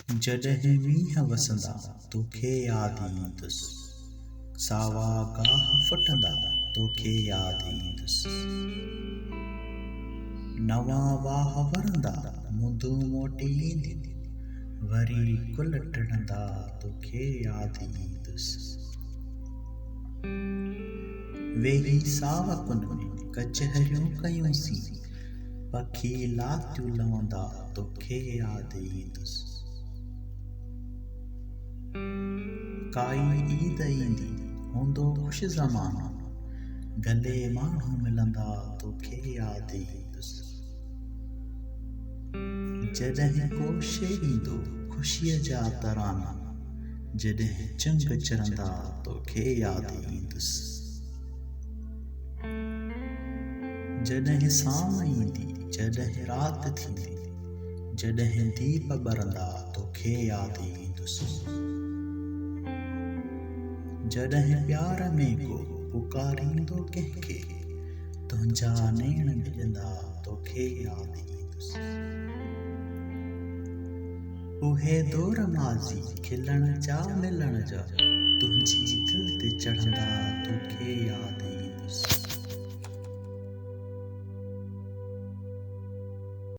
जॾहिं मींहं वसंदा तोखे यादि ईंदुसि, सावा गाह फुटंदा तोखे यादि ईंदुसि, नवां वाह वरंदा मुंदूं मोटी ईंदियूं, वरी कुल टिड़ंदा तोखे यादि ईंदुसि। वेही सावकुन में कचहरियूं कयूंसीं, पखी लातियूं लवंदा तोखे यादि ईंदुसि। काई ईद ईंदी हूंदो ख़ुशि ज़मानो, गले माण्हू मिलंदा तोखे यादि ईंदुसि। जॾहिं को शेर ईंदो ख़ुशीअ जा तराना, जॾहिं चंग चरंदा तोखे यादि ईंदुसि। जॾहिं साम ईंदी जॾहिं राति थींदी, जॾहिं दीप ॿरंदा तोखे यादि ईंदुसि। जॾहिं प्यार में को पुकारींदो कंहिंखे, तुंहिंजा नेण मिलंदा तोखे यादि ईंदुसि। उहे दौर माज़ी खिलण जा मिलण जा, तुंहिंजी दिलि ते चढ़ंदा तोखे यादि